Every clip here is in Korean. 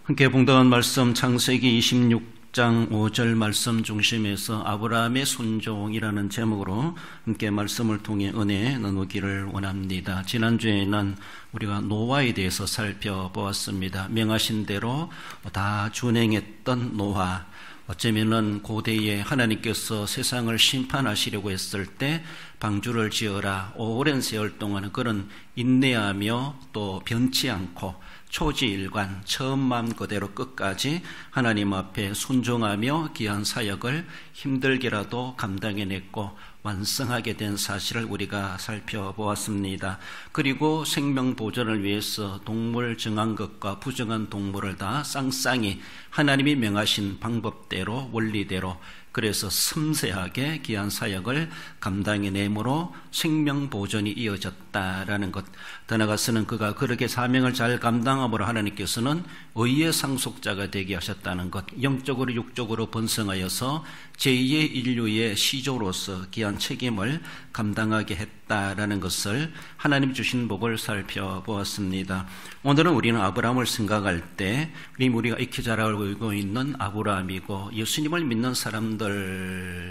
함께 봉독한 말씀 창세기 26장 5절 말씀 중심에서 아브라함의 순종이라는 제목으로 함께 말씀을 통해 은혜 나누기를 원합니다. 지난주에는 우리가 노아에 대해서 살펴보았습니다. 명하신 대로 다 준행했던 노아, 어쩌면은 고대에 하나님께서 세상을 심판하시려고 했을 때 방주를 지어라 오랜 세월 동안 그런 인내하며 또 변치 않고 초지일관 처음 마음 그대로 끝까지 하나님 앞에 순종하며 귀한 사역을 힘들게라도 감당해냈고 완성하게 된 사실을 우리가 살펴보았습니다. 그리고 생명 보존을 위해서 동물 정한 것과 부정한 동물을 다 쌍쌍이 하나님이 명하신 방법대로 원리대로 그래서 섬세하게 귀한 사역을 감당해내므로 생명 보존이 이어졌다라는 것. 더 나아가서는 그가 그렇게 사명을 잘 감당함으로 하나님께서는 의의 상속자가 되게 하셨다는 것. 영적으로 육적으로 번성하여서 제2의 인류의 시조로서 귀한 책임을 감당하게 했다라는 것을 하나님 주신 복을 살펴보았습니다. 오늘은 우리는 아브라함을 생각할 때 우리가 익히 잘 알고 있는 아브라함이고 예수님을 믿는 사람들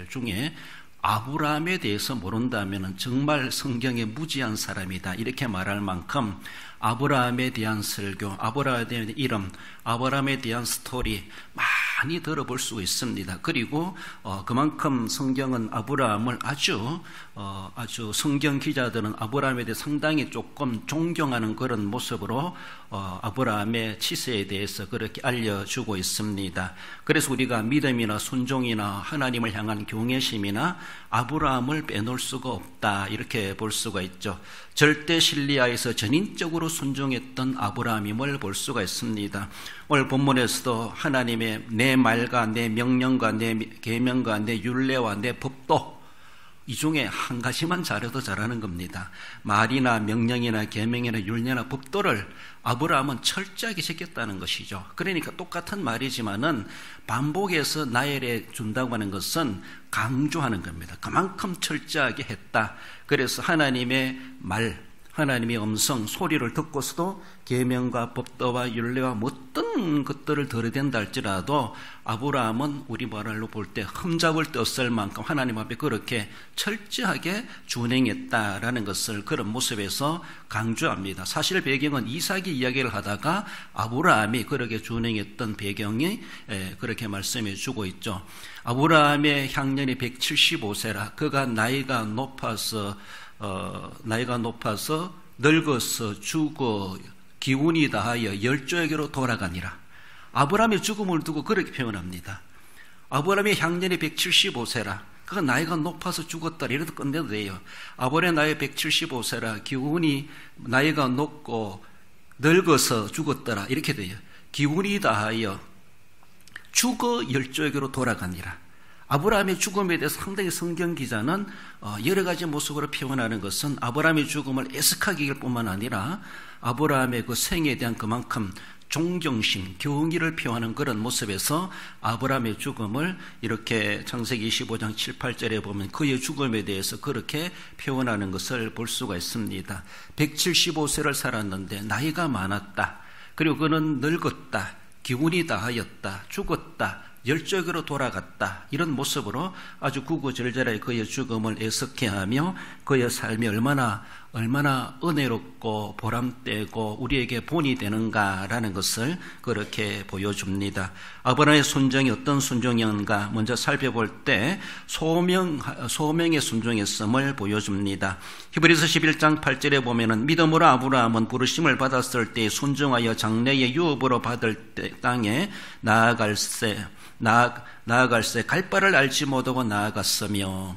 중에 아브라함에 대해서 모른다면 정말 성경에 무지한 사람이다 이렇게 말할 만큼 아브라함에 대한 설교, 아브라함에 대한 이름, 아브라함에 대한 스토리 많이 들어볼 수 있습니다. 그리고 그만큼 성경은 아브라함을 아주 성경 기자들은 아브라함에 대해 상당히 조금 존경하는 그런 모습으로 아브라함의 치세에 대해서 그렇게 알려주고 있습니다. 그래서 우리가 믿음이나 순종이나 하나님을 향한 경외심이나 아브라함을 빼놓을 수가 없다 이렇게 볼 수가 있죠. 절대 신리하에서 전인적으로 순종했던 아브라함임을 볼 수가 있습니다. 오늘 본문에서도 하나님의 내 말과 내 명령과 내 계명과 내 율례와 내 법도 이 중에 한 가지만 잘해도 잘하는 겁니다. 말이나 명령이나 계명이나 율례나 법도를 아브라함은 철저하게 지켰다는 것이죠. 그러니까 똑같은 말이지만은 반복해서 나열해 준다고 하는 것은 강조하는 겁니다. 그만큼 철저하게 했다. 그래서 하나님의 말, 하나님의 음성, 소리를 듣고서도 계명과 법도와 율례와 어떤 것들을 들어댄다 할지라도 아브라함은 우리 말로 볼 때 흠잡을 데 없을 만큼 하나님 앞에 그렇게 철저하게 준행했다라는 것을 그런 모습에서 강조합니다. 사실 배경은 이삭이 이야기를 하다가 아브라함이 그렇게 준행했던 배경이 그렇게 말씀해 주고 있죠. 아브라함의 향년이 175세라 그가 나이가 높아서 늙어서 죽어 기운이 다하여 열조에게로 돌아가니라. 아브라함의 죽음을 두고 그렇게 표현합니다. 아브라함의 향년이 175세라 그가 나이가 높아서 죽었다 이래도 끝내도 돼요. 아브라함의 나이 175세라 기운이 나이가 높고 늙어서 죽었더라 이렇게 돼요. 기운이 다하여 죽어 열조에게로 돌아가니라. 아브라함의 죽음에 대해서 상당히 성경 기자는 여러 가지 모습으로 표현하는 것은 아브라함의 죽음을 애석하게 읽을 뿐만 아니라 아브라함의 그 생에 대한 그만큼 존경심, 경의를 표하는 그런 모습에서 아브라함의 죽음을 이렇게 창세기 25장 7, 8절에 보면 그의 죽음에 대해서 그렇게 표현하는 것을 볼 수가 있습니다. 175세를 살았는데 나이가 많았다. 그리고 그는 늙었다. 기운이 다하였다. 죽었다. 열조에게로 돌아갔다. 이런 모습으로 아주 구구절절하게 그의 죽음을 애석해하며 그의 삶이 얼마나 은혜롭고 보람되고 우리에게 본이 되는가라는 것을 그렇게 보여줍니다. 아브라함의 순종이 어떤 순종이었는가 먼저 살펴볼 때 소명의 순종했음을 보여줍니다. 히브리서 11장 8절에 보면은 믿음으로 아브라함은 부르심을 받았을 때 순종하여 장래의 유업으로 받을 때 땅에 나아갈새 갈 바를 알지 못하고 나아갔으며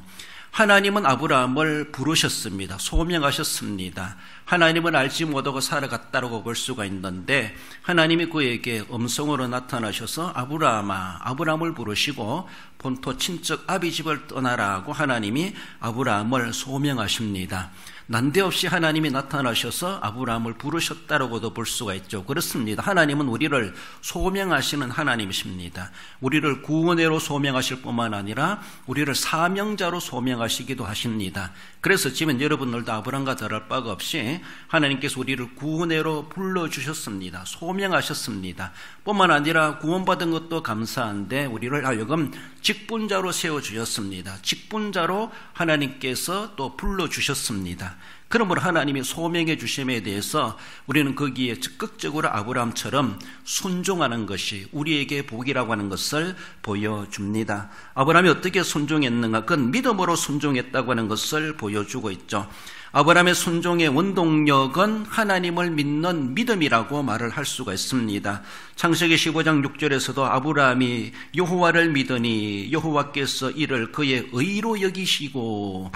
하나님은 아브라함을 부르셨습니다. 소명하셨습니다. 하나님은 알지 못하고 살아갔다고 볼 수가 있는데 하나님이 그에게 음성으로 나타나셔서 아브라함을 부르시고 본토 친척 아비 집을 떠나라고 하나님이 아브라함을 소명하십니다. 난데없이 하나님이 나타나셔서 아브라함을 부르셨다라고도 볼 수가 있죠. 그렇습니다. 하나님은 우리를 소명하시는 하나님이십니다. 우리를 구원자로 소명하실 뿐만 아니라 우리를 사명자로 소명하시기도 하십니다. 그래서 지금 여러분들도 아브라함과 다를 바가 없이 하나님께서 우리를 구원자로 불러주셨습니다. 소명하셨습니다. 뿐만 아니라 구원받은 것도 감사한데 우리를 하여금 직분자로 세워주셨습니다. 직분자로 하나님께서 또 불러주셨습니다. 그러므로 하나님이 소명해 주심에 대해서 우리는 거기에 적극적으로 아브라함처럼 순종하는 것이 우리에게 복이라고 하는 것을 보여줍니다. 아브라함이 어떻게 순종했는가? 그건 믿음으로 순종했다고 하는 것을 보여주고 있죠. 아브라함의 순종의 원동력은 하나님을 믿는 믿음이라고 말을 할 수가 있습니다. 창세기 15장 6절에서도 아브라함이 여호와를 믿으니 여호와께서 이를 그의 의로 여기시고,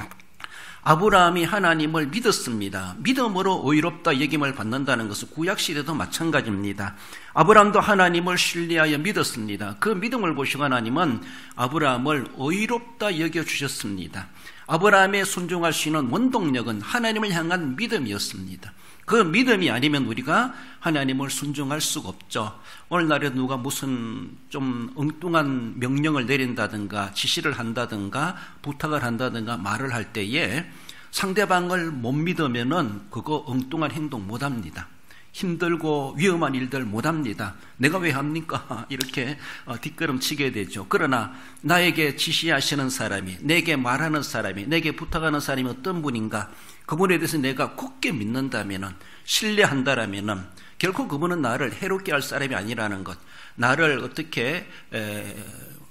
아브라함이 하나님을 믿었습니다. 믿음으로 의롭다 여김을 받는다는 것은 구약시대도 마찬가지입니다. 아브라함도 하나님을 신뢰하여 믿었습니다. 그 믿음을 보시고 하나님은 아브라함을 의롭다 여겨주셨습니다. 아브라함의 순종할 수 있는 원동력은 하나님을 향한 믿음이었습니다. 그 믿음이 아니면 우리가 하나님을 순종할 수가 없죠. 오늘날에 누가 무슨 좀 엉뚱한 명령을 내린다든가 지시를 한다든가 부탁을 한다든가 말을 할 때에 상대방을 못 믿으면은 그거 엉뚱한 행동 못 합니다. 힘들고 위험한 일들 못 합니다. 내가 왜 합니까? 이렇게 뒷걸음치게 되죠. 그러나 나에게 지시하시는 사람이, 내게 말하는 사람이, 내게 부탁하는 사람이 어떤 분인가, 그분에 대해서 내가 굳게 믿는다면은, 신뢰한다라면은 결코 그분은 나를 해롭게 할 사람이 아니라는 것, 나를 어떻게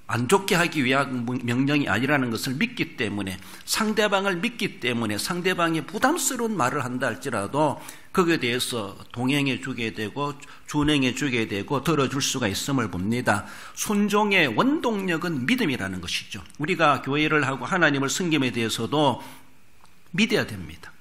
안 좋게 하기 위한 명령이 아니라는 것을 믿기 때문에, 상대방을 믿기 때문에 상대방이 부담스러운 말을 한다 할지라도 거기에 대해서 동행해 주게 되고 준행해 주게 되고 들어줄 수가 있음을 봅니다. 순종의 원동력은 믿음이라는 것이죠. 우리가 교회를 하고 하나님을 섬김에 대해서도 믿어야 됩니다.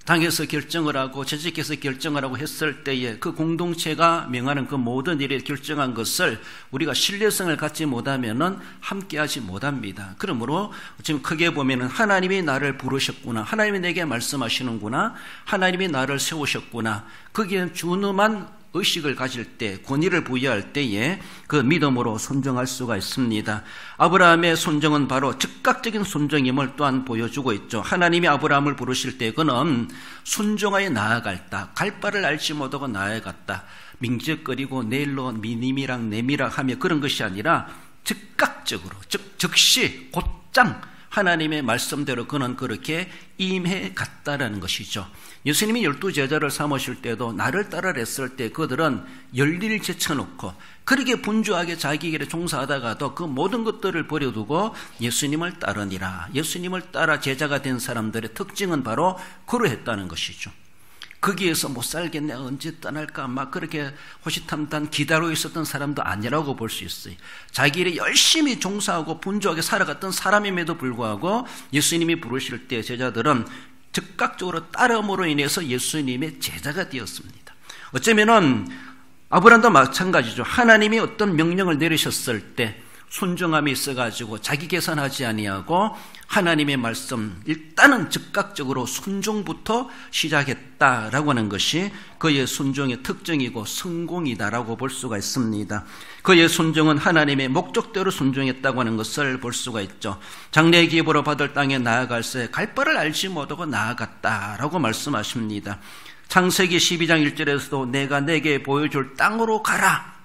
당에서 결정을 하고 재직해서 결정을 하고 했을 때에 그 공동체가 명하는 그 모든 일에 결정한 것을 우리가 신뢰성을 갖지 못하면은 함께하지 못합니다. 그러므로 지금 크게 보면은 하나님이 나를 부르셨구나, 하나님이 내게 말씀하시는구나, 하나님이 나를 세우셨구나, 거기에 준엄한 의식을 가질 때, 권위를 부여할 때에 그 믿음으로 순종할 수가 있습니다. 아브라함의 순종은 바로 즉각적인 순종임을 또한 보여주고 있죠. 하나님이 아브라함을 부르실 때 그는 순종하여 나아갔다. 갈 바를 알지 못하고 나아갔다. 밍적거리고 내일로 미니미락 내미락 하며 그런 것이 아니라 즉각적으로, 즉시 곧장 하나님의 말씀대로 그는 그렇게 임해 갔다라는 것이죠. 예수님이 12제자를 삼으실 때도 나를 따르라 했을 때 그들은 열일 제쳐놓고 그렇게 분주하게 자기 길에 종사하다가도 그 모든 것들을 버려두고 예수님을 따르니라. 예수님을 따라 제자가 된 사람들의 특징은 바로 그러했다는 것이죠. 거기에서 못 살겠네, 언제 떠날까 막 그렇게 호시탐탐 기다리고 있었던 사람도 아니라고 볼 수 있어요. 자기 일에 열심히 종사하고 분주하게 살아갔던 사람임에도 불구하고 예수님이 부르실 때 제자들은 즉각적으로 따름으로 인해서 예수님의 제자가 되었습니다. 어쩌면은 아브라함도 마찬가지죠. 하나님이 어떤 명령을 내리셨을 때 순종함이 있어가지고 자기 계산하지 아니하고 하나님의 말씀 일단은 즉각적으로 순종부터 시작했다라고 하는 것이 그의 순종의 특징이고 성공이다라고 볼 수가 있습니다. 그의 순종은 하나님의 목적대로 순종했다고 하는 것을 볼 수가 있죠. 장래의 기업으로 받을 땅에 나아갈새 갈 바를 알지 못하고 나아갔다라고 말씀하십니다. 창세기 12장 1절에서도 내가 내게 보여줄 땅으로 가라.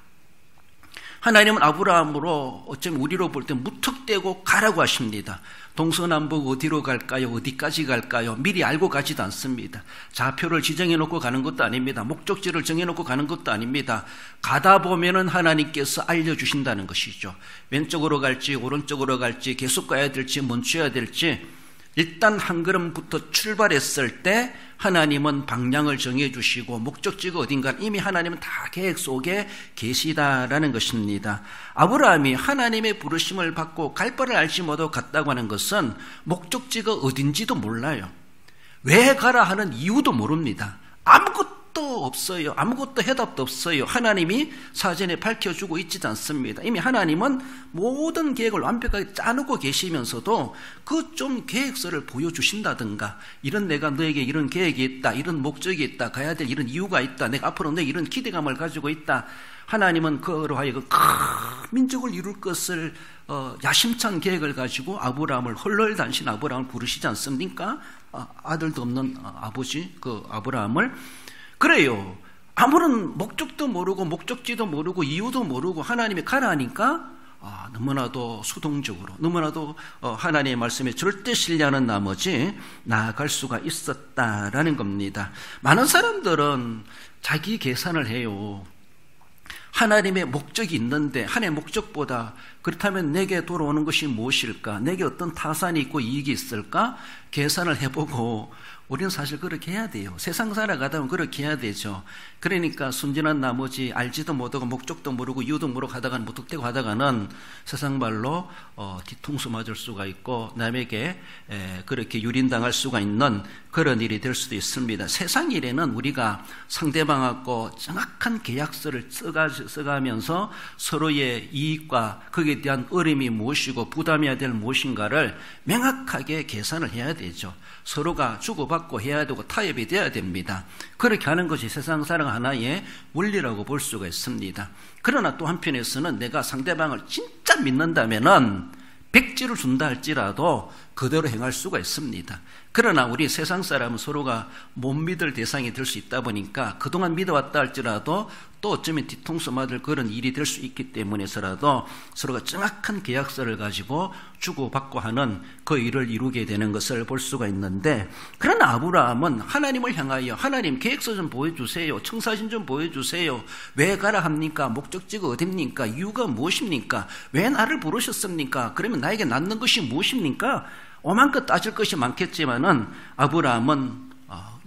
하나님은 아브라함으로 어쩌면 우리로 볼 때 무턱대고 가라고 하십니다. 동서남북 어디로 갈까요? 어디까지 갈까요? 미리 알고 가지도 않습니다. 좌표를 지정해 놓고 가는 것도 아닙니다. 목적지를 정해 놓고 가는 것도 아닙니다. 가다 보면은 하나님께서 알려주신다는 것이죠. 왼쪽으로 갈지 오른쪽으로 갈지 계속 가야 될지 멈춰야 될지 일단 한 걸음부터 출발했을 때 하나님은 방향을 정해주시고 목적지가 어딘가 이미 하나님은 다 계획 속에 계시다라는 것입니다. 아브라함이 하나님의 부르심을 받고 갈 바를 알지 못하고 갔다고 하는 것은 목적지가 어딘지도 몰라요. 왜 가라 하는 이유도 모릅니다. 아무것도 아무것도 없어요. 아무것도 해답도 없어요. 하나님이 사전에 밝혀주고 있지 않습니다. 이미 하나님은 모든 계획을 완벽하게 짜놓고 계시면서도 그 좀 계획서를 보여주신다든가, 이런 내가 너에게 이런 계획이 있다, 이런 목적이 있다, 가야 될 이런 이유가 있다, 내가 앞으로 너에게 이런 기대감을 가지고 있다. 하나님은 그로 하여금 큰 민족을 이룰 것을 야심찬 계획을 가지고 아브라함을, 헐헐단신 아브라함을 부르시지 않습니까? 아들도 없는 아버지 그 아브라함을. 그래요. 아무런 목적도 모르고 목적지도 모르고 이유도 모르고 하나님이 가라 하니까 너무나도 수동적으로, 너무나도 하나님의 말씀에 절대 신뢰하는 나머지 나아갈 수가 있었다라는 겁니다. 많은 사람들은 자기 계산을 해요. 하나님의 목적이 있는데 하나님의 목적보다 그렇다면 내게 돌아오는 것이 무엇일까? 내게 어떤 타산이 있고 이익이 있을까? 계산을 해보고, 우리는 사실 그렇게 해야 돼요. 세상 살아가다 보면 그렇게 해야 되죠. 그러니까 순진한 나머지 알지도 못하고 목적도 모르고 이유도 모르고 하다가는 무턱대고 하다가는 세상 말로 뒤통수 맞을 수가 있고 남에게 그렇게 유린당할 수가 있는 그런 일이 될 수도 있습니다. 세상 일에는 우리가 상대방하고 정확한 계약서를 써가면서 서로의 이익과 거기에 대한 어려움이 무엇이고 부담해야 될 무엇인가를 명확하게 계산을 해야 되죠. 서로가 주고받고 해야 되고 타협이 돼야 됩니다. 그렇게 하는 것이 세상 살아가는 하나의 원리라고 볼 수가 있습니다. 그러나 또 한편에서는 내가 상대방을 진짜 믿는다면은 백지를 준다 할지라도 그대로 행할 수가 있습니다. 그러나 우리 세상 사람은 서로가 못 믿을 대상이 될 수 있다 보니까 그동안 믿어왔다 할지라도 또 어쩌면 뒤통수 맞을 그런 일이 될 수 있기 때문에서라도 서로가 정확한 계약서를 가지고 주고받고 하는 그 일을 이루게 되는 것을 볼 수가 있는데, 그러나 아브라함은 하나님을 향하여 하나님 계획서 좀 보여주세요. 청사진 좀 보여주세요. 왜 가라 합니까? 목적지가 어딥니까? 이유가 무엇입니까? 왜 나를 부르셨습니까? 그러면 나에게 낫는 것이 무엇입니까? 오만껏 따질 것이 많겠지만은 아브라함은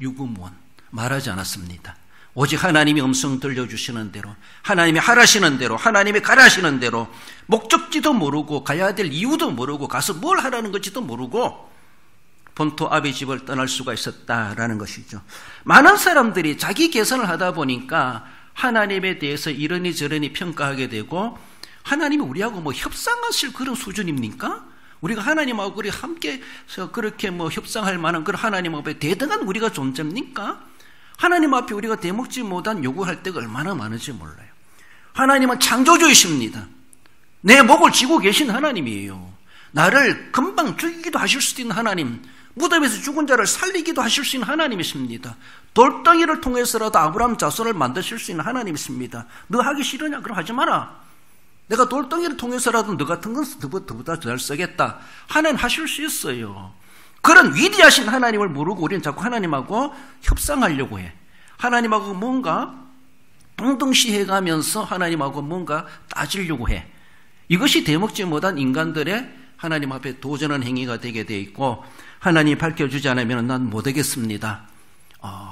유구무원, 말하지 않았습니다. 오직 하나님이 음성 들려주시는 대로, 하나님이 하라시는 대로, 하나님이 가라시는 대로, 목적지도 모르고 가야 될 이유도 모르고 가서 뭘 하라는 건지도 모르고 본토 아비 집을 떠날 수가 있었다라는 것이죠. 많은 사람들이 자기 계산을 하다 보니까 하나님에 대해서 이러니 저러니 평가하게 되고, 하나님이 우리하고 뭐 협상하실 그런 수준입니까? 우리가 하나님하고 함께 그렇게 뭐 협상할 만한 그런 하나님 앞에 대등한 우리가 존재입니까? 하나님 앞에 우리가 대먹지 못한 요구할 때가 얼마나 많은지 몰라요. 하나님은 창조주이십니다. 내 목을 쥐고 계신 하나님이에요. 나를 금방 죽이기도 하실 수도 있는 하나님, 무덤에서 죽은 자를 살리기도 하실 수 있는 하나님이십니다. 돌덩이를 통해서라도 아브라함 자손을 만드실 수 있는 하나님이십니다. 너 하기 싫으냐? 그럼 하지 마라. 내가 돌덩이를 통해서라도 너 같은 건 너보다 잘 쓰겠다. 하나님 하실 수 있어요. 그런 위대하신 하나님을 모르고 우리는 자꾸 하나님하고 협상하려고 해. 하나님하고 뭔가 동등시해가면서 하나님하고 뭔가 따지려고 해. 이것이 대먹지 못한 인간들의 하나님 앞에 도전하는 행위가 되게 돼 있고, 하나님이 밝혀주지 않으면 난 못하겠습니다.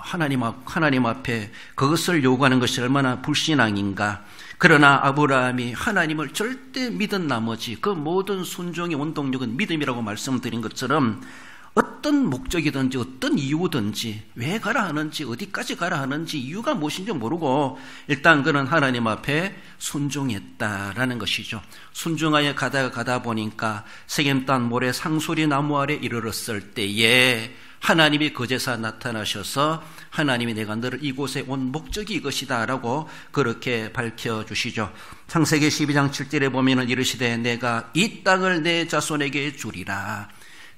하나님 앞에 그것을 요구하는 것이 얼마나 불신앙인가. 그러나 아브라함이 하나님을 절대 믿은 나머지 그 모든 순종의 원동력은 믿음이라고 말씀드린 것처럼 어떤 목적이든지 어떤 이유든지 왜 가라 하는지 어디까지 가라 하는지 이유가 무엇인지 모르고 일단 그는 하나님 앞에 순종했다라는 것이죠. 순종하여 가다 보니까 세겜 땅 모래 상수리 나무 아래 이르렀을 때에 하나님이 거제사 나타나셔서 하나님이 내가 너를 이곳에 온 목적이 이것이다 라고 그렇게 밝혀주시죠. 창세기 12장 7절에 보면 이르시되 내가 이 땅을 내 자손에게 주리라.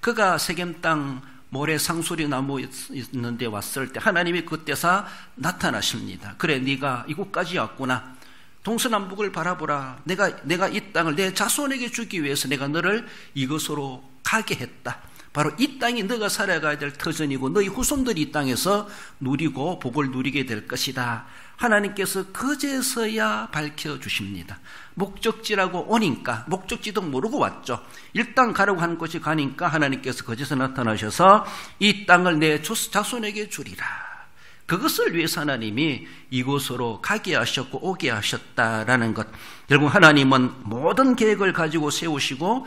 그가 세겜 땅 모래 상수리 나무 있는데 왔을 때 하나님이 그때서 나타나십니다. 그래, 네가 이곳까지 왔구나. 동서남북을 바라보라. 내가 이 땅을 내 자손에게 주기 위해서 내가 너를 이곳으로 가게 했다. 바로 이 땅이 너가 살아가야 될 터전이고 너희 후손들이 이 땅에서 누리고 복을 누리게 될 것이다. 하나님께서 그제서야 밝혀주십니다. 목적지라고 오니까, 목적지도 모르고 왔죠. 일단 가라고 하는 곳이 가니까 하나님께서 거기서 나타나셔서 이 땅을 내 자손에게 주리라. 그것을 위해서 하나님이 이곳으로 가게 하셨고 오게 하셨다라는 것. 결국 하나님은 모든 계획을 가지고 세우시고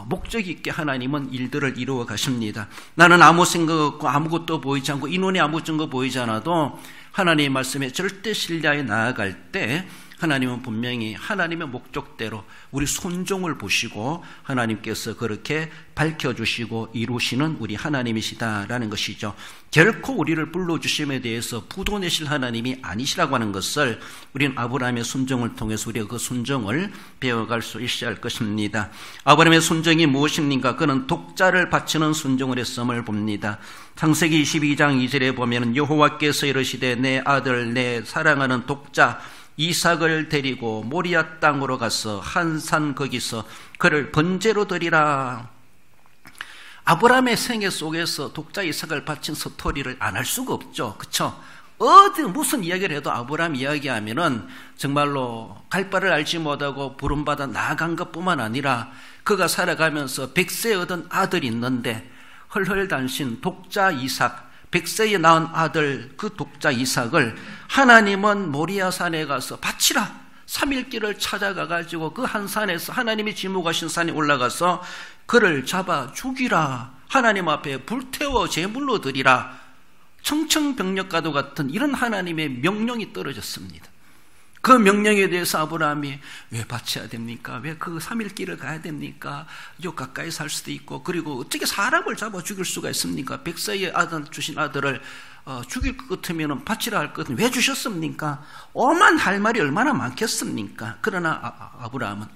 목적 있게 하나님은 일들을 이루어 가십니다. 나는 아무 생각 없고 아무것도 보이지 않고 이 눈에 아무 증거 보이지 않아도 하나님의 말씀에 절대 신뢰하여 나아갈 때 하나님은 분명히 하나님의 목적대로 우리 순종을 보시고 하나님께서 그렇게 밝혀주시고 이루시는 우리 하나님이시다라는 것이죠. 결코 우리를 불러주심에 대해서 부도내실 하나님이 아니시라고 하는 것을 우리는 아브라함의 순종을 통해서 우리가 그 순종을 배워갈 수 있어야 할 것입니다. 아브라함의 순종이 무엇입니까? 그는 독자를 바치는 순종을 했음을 봅니다. 창세기 22장 2절에 보면 여호와께서 이르시되 내 아들 내 사랑하는 독자 이삭을 데리고 모리아 땅으로 가서 한 산 거기서 그를 번제로 드리라. 아브라함의 생애 속에서 독자 이삭을 바친 스토리를 안 할 수가 없죠. 그렇죠? 어디 무슨 이야기를 해도 아브라함 이야기하면은 정말로 갈 바를 알지 못하고 부름받아 나아간 것뿐만 아니라 그가 살아가면서 100세에 얻은 아들이 있는데 헐헐단신 독자 이삭, 100세에 낳은 아들 그 독자 이삭을 하나님은 모리아산에 가서 바치라. 3일길을 찾아가가지고 그 한 산에서 하나님이 지목하신 산에 올라가서 그를 잡아 죽이라. 하나님 앞에 불태워 제물로 드리라. 청청병력과도 같은 이런 하나님의 명령이 떨어졌습니다. 그 명령에 대해서 아브라함이 왜 바쳐야 됩니까? 왜 그 3일길을 가야 됩니까? 요 가까이 살 수도 있고 그리고 어떻게 사람을 잡아 죽일 수가 있습니까? 100세의 아들 주신 아들을 죽일 것 같으면 바치라 할 것은 왜 주셨습니까? 오만 할 말이 얼마나 많겠습니까? 그러나 아브라함은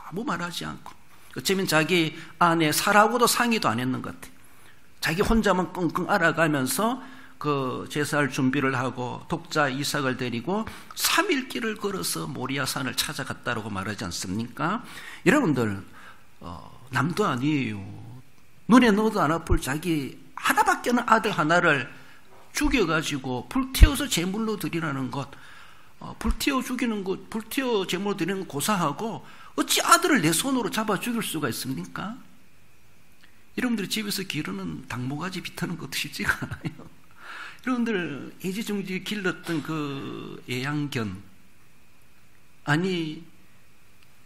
아무 말하지 않고 어쩌면 자기 아내 사라하고도 상의도 안 했는 것 같아요. 자기 혼자만 끙끙 앓아가면서 그 제사할 준비를 하고 독자 이삭을 데리고 3일 길을 걸어서 모리아산을 찾아갔다라고 말하지 않습니까? 여러분들 남도 아니에요. 눈에 넣어도 안 아플 자기 하나밖에 없는 아들 하나를 죽여가지고 불태워서 제물로 드리라는 것, 불태워 죽이는 것, 불태워 제물로 드리는 것 고사하고 어찌 아들을 내 손으로 잡아 죽일 수가 있습니까? 여러분들이 집에서 기르는 닭모가지 비타는 것도 쉽지가 않아요. 여러분들 애지중지 길렀던 그 애양견, 아니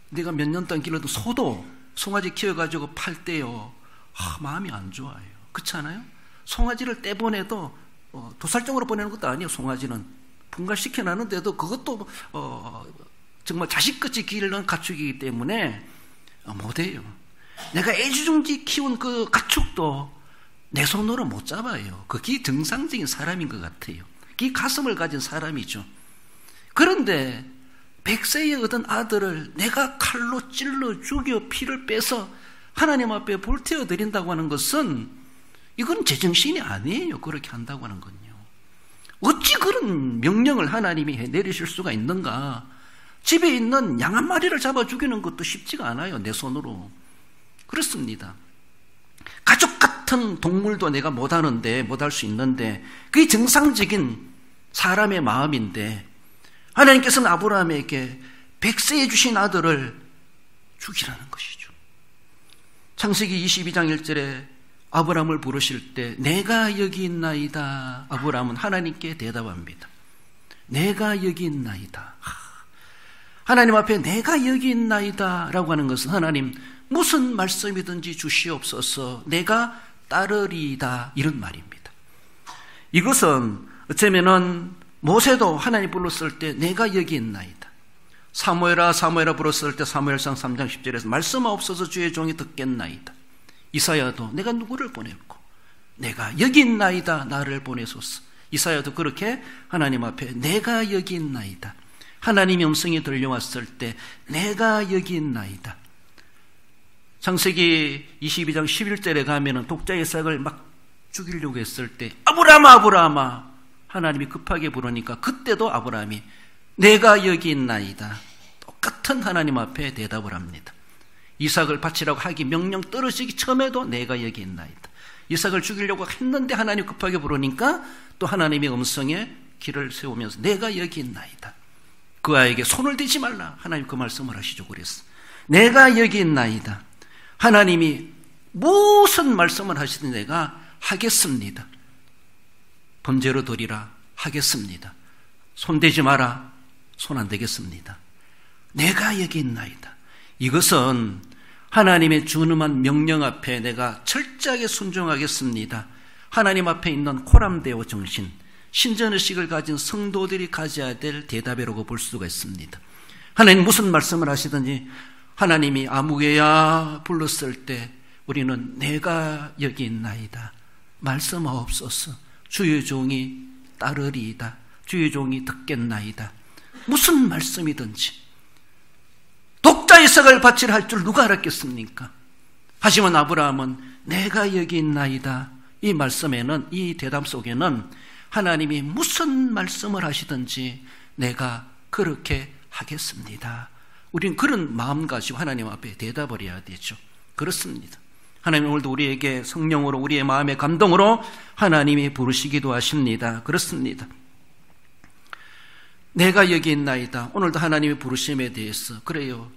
내가 몇 년 동안 길렀던 소도 송아지 키워가지고 팔 때요 마음이 안 좋아요. 그렇지 않아요? 송아지를 떼보내도 도살장으로 보내는 것도 아니에요. 송아지는 분갈시켜놨는데도 그것도 정말 자식같이 기르는 가축이기 때문에 못해요. 내가 애지중지 키운 그 가축도 내 손으로 못 잡아요. 그게 정상적인 사람인 것 같아요. 그게 가슴을 가진 사람이죠. 그런데 100세에 얻은 아들을 내가 칼로 찔러 죽여 피를 빼서 하나님 앞에 불태워 드린다고 하는 것은 이건 제정신이 아니에요. 그렇게 한다고 하는 건요. 어찌 그런 명령을 하나님이 내리실 수가 있는가? 집에 있는 양 한 마리를 잡아 죽이는 것도 쉽지가 않아요. 내 손으로. 그렇습니다. 가족 같은 동물도 내가 못하는데, 못할 수 있는데, 그게 정상적인 사람의 마음인데, 하나님께서는 아브라함에게 100세에 주신 아들을 죽이라는 것이죠. 창세기 22장 1절에 아브라함을 부르실 때, 내가 여기 있나이다. 아브라함은 하나님께 대답합니다. 내가 여기 있나이다. 하나님 앞에 내가 여기 있나이다 라고 하는 것은 하나님 무슨 말씀이든지 주시옵소서 내가 따르리이다 이런 말입니다. 이것은 어쩌면은 모세도 하나님 불렀을 때 내가 여기 있나이다. 사무엘아 사무엘아 불렀을 때 사무엘상 3장 10절에서 말씀하옵소서 주의 종이 듣겠나이다. 이사야도 내가 누구를 보냈고 내가 여기 있나이다 나를 보내소서. 이사야도 그렇게 하나님 앞에 내가 여기 있나이다. 하나님의 음성이 들려왔을 때 내가 여기 있나이다. 창세기 22장 11절에 가면은 독자 이삭을 막 죽이려고 했을 때 아브라함아 아브라함아 하나님이 급하게 부르니까 그때도 아브라함이 내가 여기 있나이다. 똑같은 하나님 앞에 대답을 합니다. 이삭을 바치라고 하기 명령 떨어지기 처음에도 내가 여기 있나이다. 이삭을 죽이려고 했는데 하나님 급하게 부르니까 또 하나님의 음성에 길을 세우면서 내가 여기 있나이다. 그 아이에게 손을 대지 말라. 하나님 그 말씀을 하시죠. 그랬어. 내가 여기 있나이다. 하나님이 무슨 말씀을 하시든 내가 하겠습니다. 번제로 드리라 하겠습니다. 손대지 마라. 손 안 대겠습니다. 내가 여기 있나이다. 이것은 하나님의 준엄한 명령 앞에 내가 철저하게 순종하겠습니다. 하나님 앞에 있는 코람데오 정신, 신전의식을 가진 성도들이 가져야 될 대답이라고 볼 수가 있습니다. 하나님 무슨 말씀을 하시든지 하나님이 아무개야 불렀을 때 우리는 내가 여기 있나이다. 말씀하옵소서. 주의 종이 따르리이다. 주의 종이 듣겠나이다. 무슨 말씀이든지 독자 이삭을 바치라 할 줄 누가 알았겠습니까? 하지만 아브라함은 내가 여기 있나이다. 이 말씀에는, 이 대답 속에는 하나님이 무슨 말씀을 하시든지 내가 그렇게 하겠습니다. 우린 그런 마음 가지고 하나님 앞에 대답을 해야 되죠. 그렇습니다. 하나님 오늘도 우리에게 성령으로 우리의 마음의 감동으로 하나님이 부르시기도 하십니다. 그렇습니다. 내가 여기 있나이다. 오늘도 하나님의 부르심에 대해서 그래요.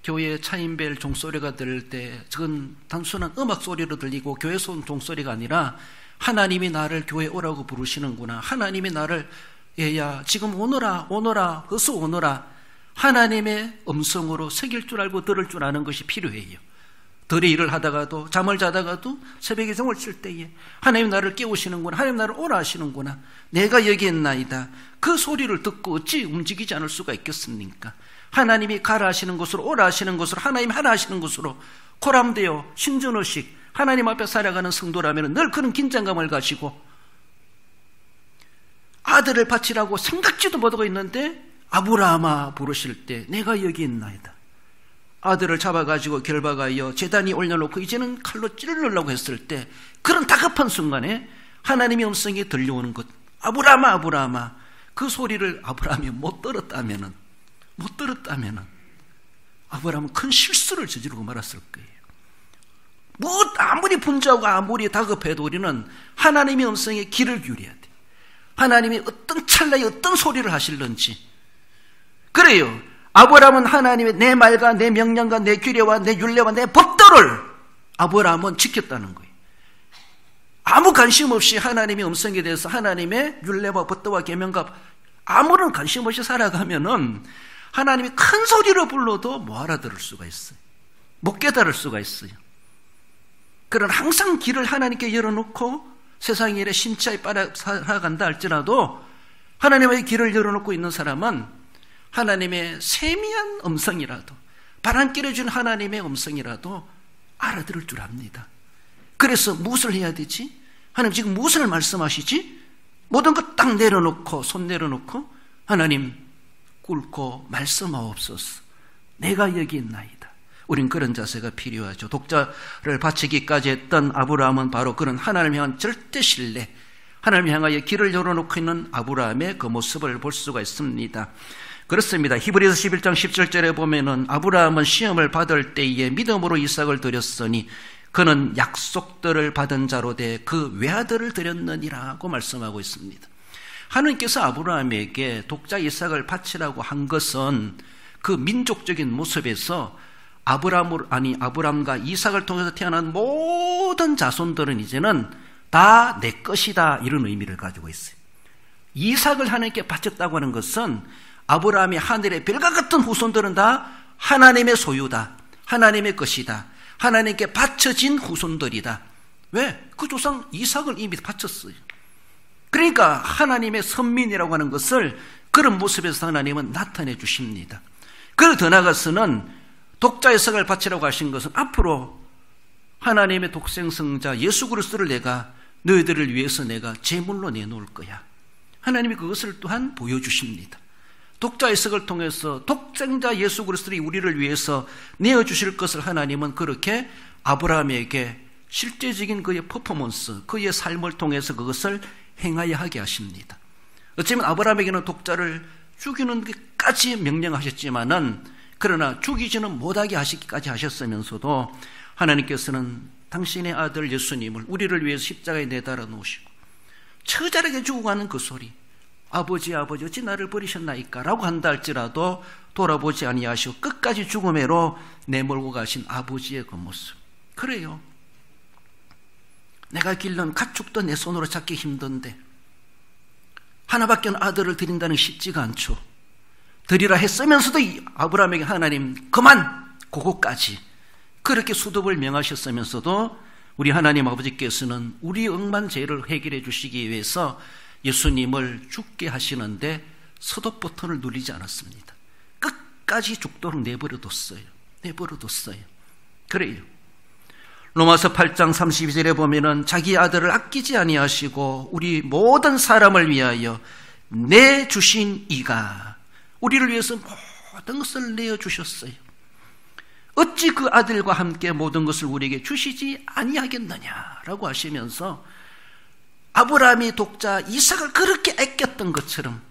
교회 차인벨 종소리가 들릴 때 그건 단순한 음악 소리로 들리고 교회 종소리가 아니라 하나님이 나를 교회에 오라고 부르시는구나. 하나님이 나를 얘야 지금 오너라 어서 오너라. 하나님의 음성으로 새길 줄 알고 들을 줄 아는 것이 필요해요. 들의 일을 하다가도 잠을 자다가도 새벽에 종을 칠 때에 하나님 나를 깨우시는구나. 하나님 나를 오라 하시는구나. 내가 여기 있나이다. 그 소리를 듣고 어찌 움직이지 않을 수가 있겠습니까? 하나님이 가라 하시는 곳으로 오라 하시는 곳으로 하나님이 하라 하시는 곳으로 코람되어 신전의식 하나님 앞에 살아가는 성도라면 늘 그런 긴장감을 가지고 아들을 바치라고 생각지도 못하고 있는데 아브라함아 부르실 때 내가 여기 있나이다. 아들을 잡아가지고 결박하여 제단에 올려놓고 이제는 칼로 찌르려고 했을 때 그런 다급한 순간에 하나님의 음성이 들려오는 것. 아브라함아 아브라함아. 그 소리를 아브라함이 못 들었다면은 아브라함은 큰 실수를 저지르고 말았을 거예요. 아무리 분주하고 아무리 다급해도 우리는 하나님의 음성에 귀를 기울여야 돼. 하나님이 어떤 찰나에 어떤 소리를 하실는지. 그래요. 아브라함은 하나님의 내 말과 내 명령과 내 규례와 내 율례와 내 법도를 아브라함은 지켰다는 거예요. 아무 관심 없이 하나님의 음성에 대해서 하나님의 율례와 법도와 계명과 아무런 관심 없이 살아가면은 하나님이 큰 소리로 불러도 못 알아들을 수가 있어요. 못 깨달을 수가 있어요. 그러나 항상 길을 하나님께 열어놓고 세상 일에 심차에 따라 살아간다 할지라도 하나님의 길을 열어놓고 있는 사람은 하나님의 세미한 음성이라도 바람길에 준 하나님의 음성이라도 알아들을 줄 압니다. 그래서 무엇을 해야 되지? 하나님 지금 무엇을 말씀하시지? 모든 것 딱 내려놓고 손 내려놓고 하나님 꿇고 말씀하옵소서. 내가 여기 있나이다. 우린 그런 자세가 필요하죠. 독자를 바치기까지 했던 아브라함은 바로 그런 하나님을 향한 절대 신뢰, 하나님을 향하여 길을 열어놓고 있는 아브라함의 그 모습을 볼 수가 있습니다. 그렇습니다. 히브리서 11장 17절에 보면은 아브라함은 시험을 받을 때에 믿음으로 이삭을 드렸으니 그는 약속들을 받은 자로 돼 그 외아들을 드렸느니라고 말씀하고 있습니다. 하나님께서 아브라함에게 독자 이삭을 바치라고 한 것은 그 민족적인 모습에서 아브라함과 이삭을 통해서 태어난 모든 자손들은 이제는 다 내 것이다 이런 의미를 가지고 있어요. 이삭을 하나님께 바쳤다고 하는 것은 아브라함이 하늘의 별과 같은 후손들은 다 하나님의 소유다. 하나님의 것이다. 하나님께 바쳐진 후손들이다. 왜? 그 조상 이삭을 이미 바쳤어요. 그러니까 하나님의 선민이라고 하는 것을 그런 모습에서 하나님은 나타내 주십니다. 그리고 더 나아가서는 독자 이삭을 바치라고 하신 것은 앞으로 하나님의 독생성자 예수 그리스도를 내가 너희들을 위해서 내가 제물로 내놓을 거야. 하나님이 그것을 또한 보여주십니다. 독자 이삭을 통해서 독생자 예수 그리스도를 우리를 위해서 내어주실 것을 하나님은 그렇게 아브라함에게 실제적인 그의 퍼포먼스, 그의 삶을 통해서 그것을 행하여 하게 하십니다. 어쩌면 아브라함에게는 독자를 죽이는 것까지 명령하셨지만은 그러나 죽이지는 못하게 하시기까지 하셨으면서도 하나님께서는 당신의 아들 예수님을 우리를 위해서 십자가에 내달아 놓으시고 처절하게 죽어가는 그 소리, 아버지 어찌 나를 버리셨나이까 라고 한다 할지라도 돌아보지 아니하시고 끝까지 죽음으로 내몰고 가신 아버지의 그 모습. 그래요. 내가 길른 가축도 내 손으로 잡기 힘든데 하나밖에 없는 아들을 드린다는 게 쉽지가 않죠. 드리라 했으면서도 아브라함에게 하나님 그만 그거까지 그렇게 수도를 명하셨으면서도 우리 하나님 아버지께서는 우리 억만 죄를 해결해 주시기 위해서 예수님을 죽게 하시는데 스톱 버튼을 누리지 않았습니다. 끝까지 죽도록 내버려뒀어요. 그래요. 로마서 8장 32절에 보면은 자기 아들을 아끼지 아니하시고 우리 모든 사람을 위하여 내주신 이가 우리를 위해서 모든 것을 내어주셨어요. 어찌 그 아들과 함께 모든 것을 우리에게 주시지 아니하겠느냐라고 하시면서 아브라함의 독자 이삭을 그렇게 아꼈던 것처럼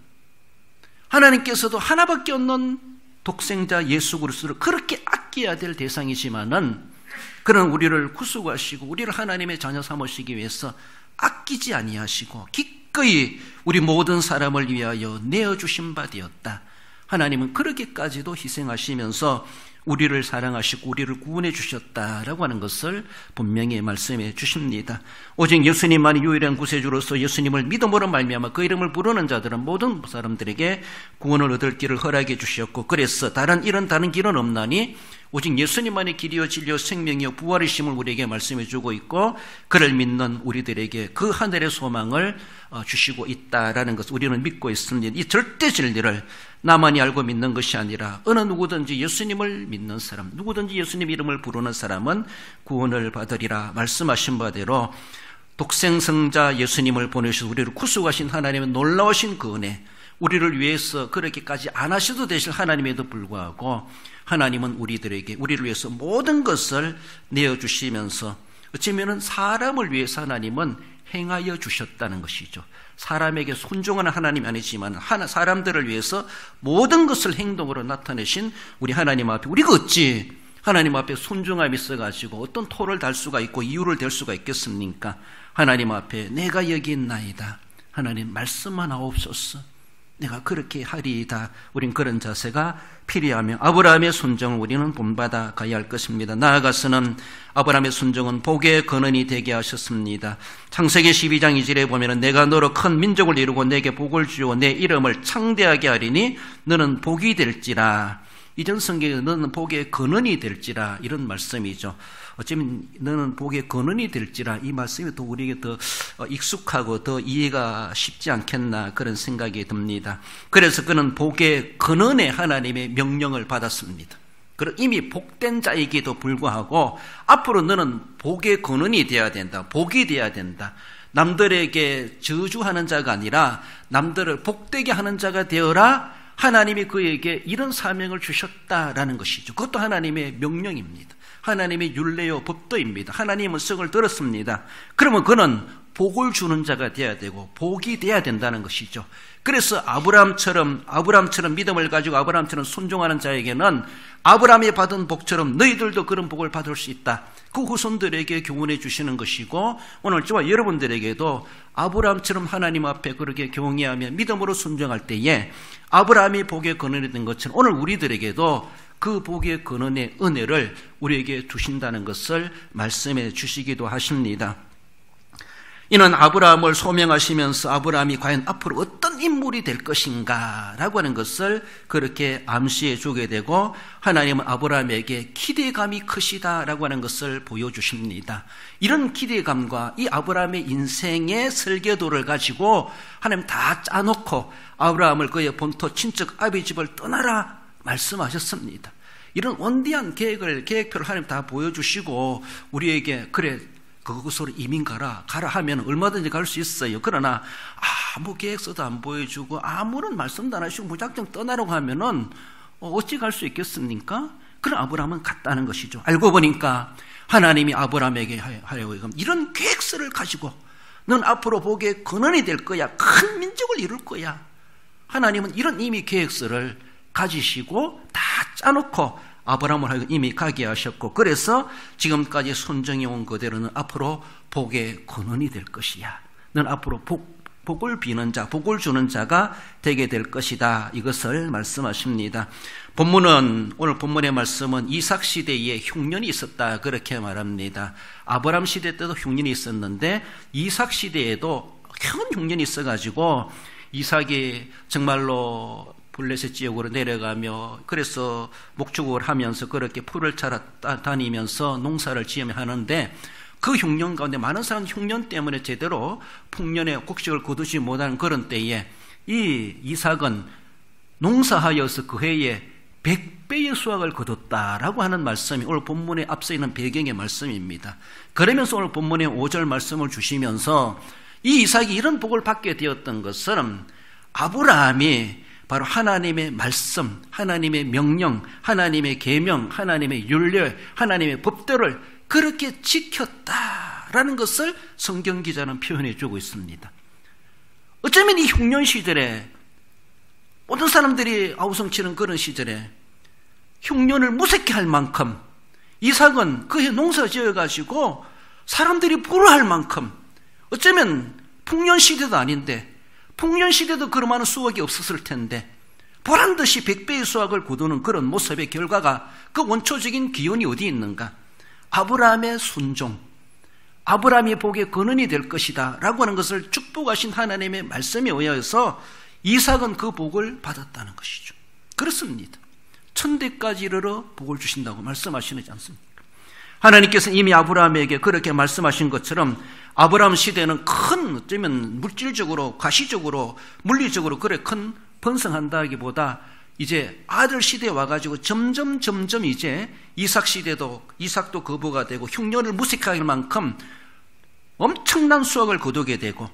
하나님께서도 하나밖에 없는 독생자 예수 그리스도를 그렇게 아껴야 될 대상이지만은 그는 우리를 구속하시고 우리를 하나님의 자녀 삼으시기 위해서 아끼지 아니하시고 기꺼이 우리 모든 사람을 위하여 내어주신 바 되었다. 하나님은 그렇게까지도 희생하시면서 우리를 사랑하시고 우리를 구원해 주셨다라고 하는 것을 분명히 말씀해 주십니다. 오직 예수님만이 유일한 구세주로서 예수님을 믿음으로 말미암아 그 이름을 부르는 자들은 모든 사람들에게 구원을 얻을 길을 허락해 주셨고 그래서 다른 길은 없나니 오직 예수님만이 길이요 진리요 생명이요 부활이심을 우리에게 말씀해 주고 있고 그를 믿는 우리들에게 그 하늘의 소망을 주시고 있다라는 것을 우리는 믿고 있습니다. 이 절대 진리를 나만이 알고 믿는 것이 아니라 어느 누구든지 예수님을 믿는 사람, 누구든지 예수님 이름을 부르는 사람은 구원을 받으리라 말씀하신 바대로 독생성자 예수님을 보내셔서 우리를 구속하신 하나님의 놀라우신 그 은혜, 우리를 위해서 그렇게까지 안 하셔도 되실 하나님에도 불구하고 하나님은 우리를 위해서 모든 것을 내어주시면서 어쩌면 사람을 위해서 하나님은 행하여 주셨다는 것이죠. 사람에게 순종하는 하나님이 아니지만 사람들을 위해서 모든 것을 행동으로 나타내신 우리 하나님 앞에 우리가 어찌 하나님 앞에 순종함이 있어가지고 어떤 토를 달 수가 있고 이유를 댈 수가 있겠습니까? 하나님 앞에 내가 여기 있나이다. 하나님 말씀만 하옵소서. 내가 그렇게 하리이다. 우린 그런 자세가 필요하며 아브라함의 순종을 우리는 본받아 가야 할 것입니다. 나아가서는 아브라함의 순종은 복의 근원이 되게 하셨습니다. 창세기 12장 2절에 보면 내가 너로 큰 민족을 이루고 내게 복을 주어 내 이름을 창대하게 하리니 너는 복이 될지라. 이전 성경에 너는 복의 근원이 될지라 이런 말씀이죠. 어쩌면 너는 복의 근원이 될지라 이 말씀이 더 우리에게 더 익숙하고 더 이해가 쉽지 않겠나 그런 생각이 듭니다. 그래서 그는 복의 근원의 하나님의 명령을 받았습니다. 이미 복된 자이기도 불구하고 앞으로 너는 복의 근원이 되어야 된다. 복이 되어야 된다. 남들에게 저주하는 자가 아니라 남들을 복되게 하는 자가 되어라. 하나님이 그에게 이런 사명을 주셨다라는 것이죠. 그것도 하나님의 명령입니다. 하나님의 율례요 법도입니다. 하나님은 성을 들었습니다. 그러면 그는 복을 주는 자가 되어야 되고 복이 되어야 된다는 것이죠. 그래서 아브라함처럼 믿음을 가지고 아브라함처럼 순종하는 자에게는 아브라함이 받은 복처럼 너희들도 그런 복을 받을 수 있다. 그 후손들에게 교훈해 주시는 것이고 오늘 저와 여러분들에게도 아브라함처럼 하나님 앞에 그렇게 경외하며 믿음으로 순종할 때에 아브라함이 복의 근원이 된 것처럼 오늘 우리들에게도 그 복의 근원의 은혜를 우리에게 주신다는 것을 말씀해 주시기도 하십니다. 이는 아브라함을 소명하시면서 아브라함이 과연 앞으로 어떤 인물이 될 것인가 라고 하는 것을 그렇게 암시해 주게 되고 하나님은 아브라함에게 기대감이 크시다 라고 하는 것을 보여주십니다. 이런 기대감과 이 아브라함의 인생의 설계도를 가지고 하나님 다 짜놓고 아브라함을 그의 본토 친척 아비 집을 떠나라 말씀하셨습니다. 이런 원대한 계획표를 하나님 다 보여주시고 우리에게 그래 그곳으로 이민 가라 하면 얼마든지 갈 수 있어요. 그러나 아무 계획서도 안 보여주고 아무런 말씀도 안 하시고 무작정 떠나라고 하면은 어찌 갈 수 있겠습니까? 그런 아브라함은 갔다는 것이죠. 알고 보니까 하나님이 아브라함에게 하여 이런 계획서를 가지고 넌 앞으로 복의 근원이 될 거야. 큰 민족을 이룰 거야. 하나님은 이런 이미 계획서를 가지시고 다 짜놓고 아브라함을 이미 가게 하셨고 그래서 지금까지 순종해 온 그대로는 앞으로 복의 근원이 될 것이야. 넌 앞으로 복을 비는 자, 복을 주는 자가 되게 될 것이다. 이것을 말씀하십니다. 오늘 본문의 말씀은 이삭 시대에 흉년이 있었다 그렇게 말합니다. 아브라함 시대 때도 흉년이 있었는데 이삭 시대에도 큰 흉년이 있어가지고 이삭이 정말로 블레셋 지역으로 내려가며 그래서 목축을 하면서 그렇게 풀을 찾아 다니면서 농사를 지으며 하는데 그 흉년 가운데 많은 사람은 흉년 때문에 제대로 풍년의 곡식을 거두지 못하는 그런 때에 이 이삭은 농사하여서 그 해에 100배의 수확을 거뒀다라고 하는 말씀이 오늘 본문에 앞서 있는 배경의 말씀입니다. 그러면서 오늘 본문의 5절 말씀을 주시면서 이 이삭이 이런 복을 받게 되었던 것은 아브라함이 바로 하나님의 말씀, 하나님의 명령, 하나님의 계명, 하나님의 율례, 하나님의 법대로를 그렇게 지켰다라는 것을 성경 기자는 표현해 주고 있습니다. 어쩌면 이 흉년 시절에 모든 사람들이 아우성치는 그런 시절에 흉년을 무색해 할 만큼 이삭은 그해 농사 지어가지고 사람들이 부러워할 만큼 어쩌면 풍년 시대도 아닌데 풍년 시대도 그런 많은 수확이 없었을 텐데 보란듯이 100배의 수확을 거두는 그런 모습의 결과가 그 원초적인 기원이 어디 있는가? 아브라함의 순종, 아브라함이 복의 근원이 될 것이다 라고 하는 것을 축복하신 하나님의 말씀에 의하여서 이삭은 그 복을 받았다는 것이죠. 그렇습니다. 천대까지 이르러 복을 주신다고 말씀하시지 않습니까? 하나님께서는 이미 아브라함에게 그렇게 말씀하신 것처럼 아브라함 시대는 큰 어쩌면 물질적으로 가시적으로 물리적으로 그래 큰 번성한다기보다 이제 아들 시대에 와가지고 점점 이제 이삭도 거부가 되고 흉년을 무색할 만큼 엄청난 수확을 거두게 되고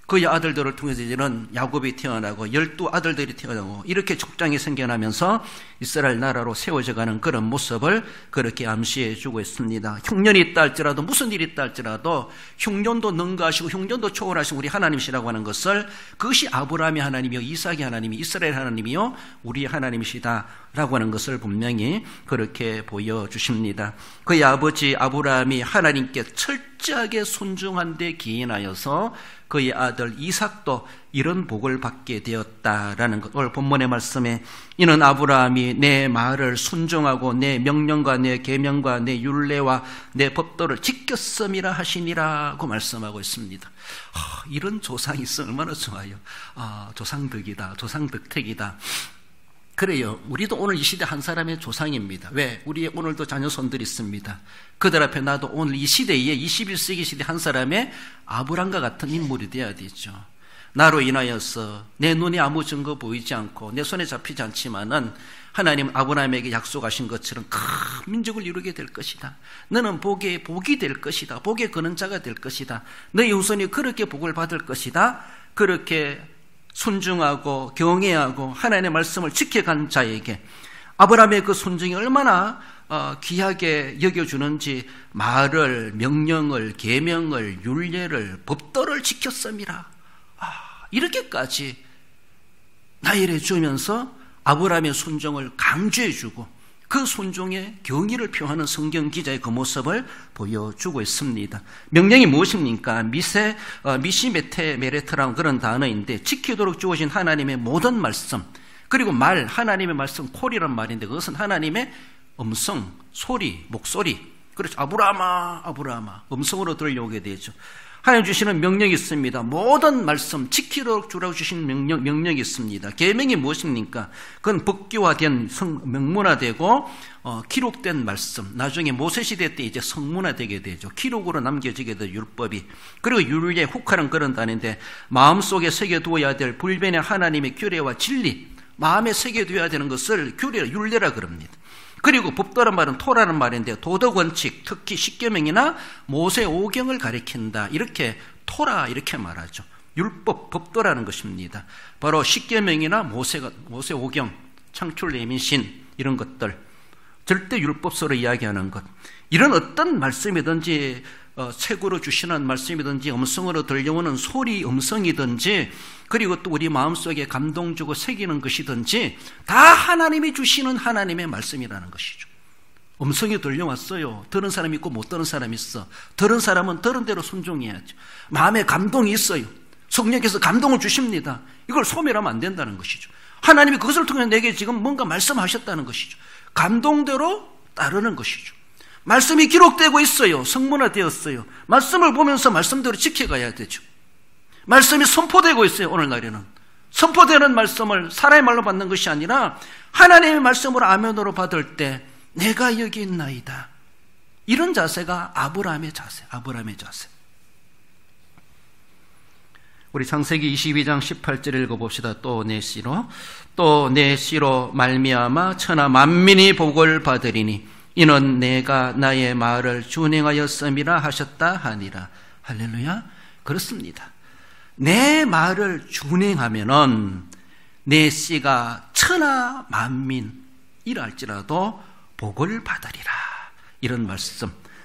그의 아들들을 통해서 이제는 야곱이 태어나고 12아들들이 태어나고 이렇게 족장이 생겨나면서 이스라엘 나라로 세워져가는 그런 모습을 그렇게 암시해 주고 있습니다. 흉년이 있다 할지라도 무슨 일이 있다 할지라도 흉년도 능가하시고 흉년도 초월하시고 우리 하나님이시라고 하는 것을 그것이 아브라함의 하나님이요 이삭의 하나님이 이스라엘 하나님이요 우리의 하나님이시다라고 하는 것을 분명히 그렇게 보여주십니다. 그의 아버지 아브라함이 하나님께 철저하게 순종한 데 기인하여서 그의 아들 이삭도 이런 복을 받게 되었다라는 것. 오늘 본문의 말씀에 이는 아브라함이 내 말을 순종하고 내 명령과 내 계명과 내 율례와 내 법도를 지켰음이라 하시니라고 말씀하고 있습니다. 이런 조상이 있으면 얼마나 좋아요. 조상덕이다, 조상덕택이다. 그래요. 우리도 오늘 이 시대 한 사람의 조상입니다. 왜? 우리 오늘도 자녀손들이 있습니다. 그들 앞에 나도 오늘 이 시대에 21세기 시대 한 사람의 아브람과 같은 인물이 되어야 되죠. 나로 인하여서 내 눈에 아무 증거 보이지 않고 내 손에 잡히지 않지만은 하나님 아브라함에게 약속하신 것처럼 큰 민족을 이루게 될 것이다. 너는 복이 될 것이다. 복의 근원자가 될 것이다. 너의 후손이 그렇게 복을 받을 것이다. 그렇게 순종하고 경외하고 하나님의 말씀을 지켜간 자에게 아브라함의 그 순종이 얼마나 귀하게 여겨주는지 말을, 명령을, 계명을, 율례를, 법도를 지켰음이라. 이렇게까지 나열해 주면서 아브라함의 순종을 강조해 주고 그 순종의 경의를 표하는 성경 기자의 그 모습을 보여주고 있습니다. 명령이 무엇입니까? 미시메테 메레트라는 그런 단어인데 지키도록 주어진 하나님의 모든 말씀 그리고 말, 하나님의 말씀 콜이란 말인데 그것은 하나님의 음성, 소리, 목소리. 그렇죠. 아브라함아, 아브라함아. 음성으로 들려오게 되죠. 하나님 주시는 명령이 있습니다. 모든 말씀 지키도록 주라고 주신 명령이 있습니다. 계명이 무엇입니까? 그건 법규화된 명문화되고 기록된 말씀. 나중에 모세시대 때 이제 성문화되게 되죠. 기록으로 남겨지게 되죠. 율법이. 그리고 율례, 훅하는 그런 단어인데 마음속에 새겨두어야 될 불변의 하나님의 규례와 진리, 마음에 새겨두어야 되는 것을 율례라 그럽니다. 그리고 법도란 말은 토라는 말인데 도덕원칙, 특히 십계명이나 모세 오경을 가리킨다. 이렇게 토라 이렇게 말하죠. 율법, 법도라는 것입니다. 바로 십계명이나 모세 오경, 창출, 내민, 신 이런 것들 절대 율법서로 이야기하는 것. 이런 어떤 말씀이든지 책으로 주시는 말씀이든지 음성으로 들려오는 소리 음성이든지 그리고 또 우리 마음속에 감동 주고 새기는 것이든지 다 하나님이 주시는 하나님의 말씀이라는 것이죠. 음성이 들려왔어요. 들은 사람이 있고 못 들은 사람이 있어. 들은 사람은 들은 대로 순종해야죠. 마음에 감동이 있어요. 성령께서 감동을 주십니다. 이걸 소멸하면 안 된다는 것이죠. 하나님이 그것을 통해 내게 지금 뭔가 말씀하셨다는 것이죠. 감동대로 따르는 것이죠. 말씀이 기록되고 있어요. 성문화되었어요. 말씀을 보면서 말씀대로 지켜가야 되죠. 말씀이 선포되고 있어요. 오늘날에는 선포되는 말씀을 사람의 말로 받는 것이 아니라 하나님의 말씀으로 아멘으로 받을 때 내가 여기 있나이다. 이런 자세가 아브라함의 자세, 아브라함의 자세. 우리 창세기 22장 18절 읽어봅시다. 또 내 씨로 말미암아 천하 만민이 복을 받으리니 이는 내가 나의 말을 준행하였음이라 하셨다 하니라. 할렐루야. 그렇습니다. 내 말을 준행하면은 내 씨가 천하 만민이랄지라도 복을 받으리라. 이런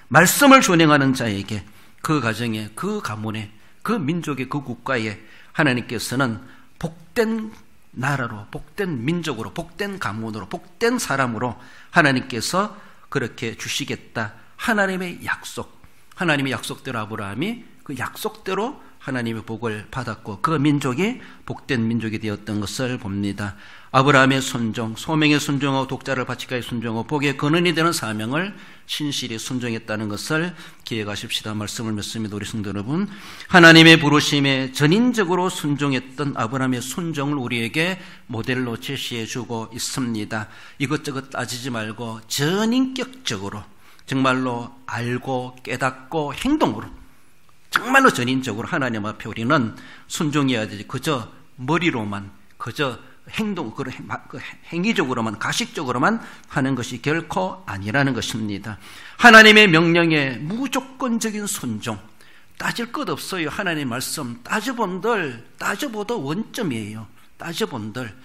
말씀을 준행하는 자에게, 그 가정에, 그 가문에, 그 민족의, 그 국가에 하나님께서는 복된 나라로, 복된 민족으로, 복된 가문으로, 복된 사람으로 하나님께서 그렇게 주시겠다. 하나님의 약속, 하나님의 약속대로 아브라함이 그 약속대로 하나님의 복을 받았고 그 민족이 복된 민족이 되었던 것을 봅니다. 아브라함의 순종, 소명에 순종하고 독자를 바치기에 순종하고 복의 근원이 되는 사명을 신실히 순종했다는 것을 기억하십시다. 말씀을 맺습니다. 우리 성도 여러분, 하나님의 부르심에 전인적으로 순종했던 아브라함의 순종을 우리에게 모델로 제시해 주고 있습니다. 이것저것 따지지 말고 전인격적으로, 정말로 알고 깨닫고 행동으로, 정말로 전인적으로 하나님 앞에 우리는 순종해야 되지, 그저 머리로만, 그저 행위적으로만, 가식적으로만 하는 것이 결코 아니라는 것입니다. 하나님의 명령에 무조건적인 순종, 따질 것 없어요. 하나님 말씀 따져본들 원점이에요. 따져본들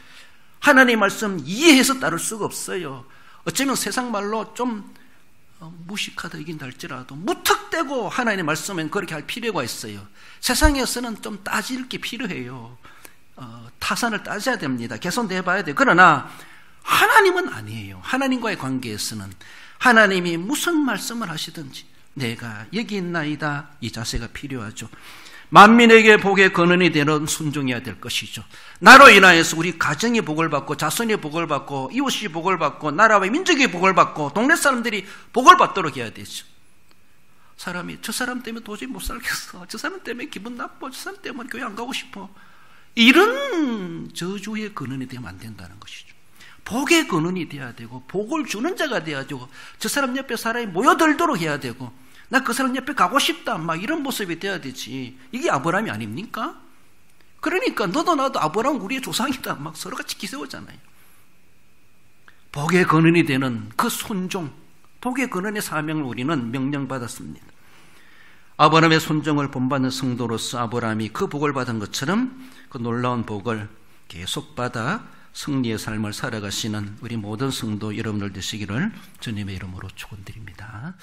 하나님 말씀 이해해서 따를 수가 없어요. 어쩌면 세상 말로 좀 무식하다 이긴다 할지라도 무턱대고 하나님의 말씀엔 그렇게 할 필요가 있어요. 세상에서는 좀 따질 게 필요해요. 타산을 따져야 됩니다. 개선돼봐야 돼요. 그러나 하나님은 아니에요. 하나님과의 관계에서는 하나님이 무슨 말씀을 하시든지 내가 여기 있나이다, 이 자세가 필요하죠. 만민에게 복의 근원이 되는 순종해야 될 것이죠. 나로 인하여서 우리 가정이 복을 받고 자손이 복을 받고 이웃이 복을 받고 나라와 민족이 복을 받고 동네 사람들이 복을 받도록 해야 되죠. 사람이 저 사람 때문에 도저히 못 살겠어, 저 사람 때문에 기분 나빠, 저 사람 때문에 교회 안 가고 싶어, 이런 저주의 근원이 되면 안 된다는 것이죠. 복의 근원이 돼야 되고 복을 주는 자가 돼야 되고 저 사람 옆에 사람이 모여들도록 해야 되고 나 그 사람 옆에 가고 싶다, 막 이런 모습이 돼야 되지. 이게 아브라함이 아닙니까? 그러니까 너도 나도 아브라함 우리의 조상이다, 막 서로 같이 기세우잖아요. 복의 근원이 되는 그 순종, 복의 근원의 사명을 우리는 명령받았습니다. 아브라함의 순종을 본받는 성도로서 아브라함이 그 복을 받은 것처럼 그 놀라운 복을 계속 받아 승리의 삶을 살아가시는 우리 모든 성도 여러분들 되시기를 주님의 이름으로 축원드립니다.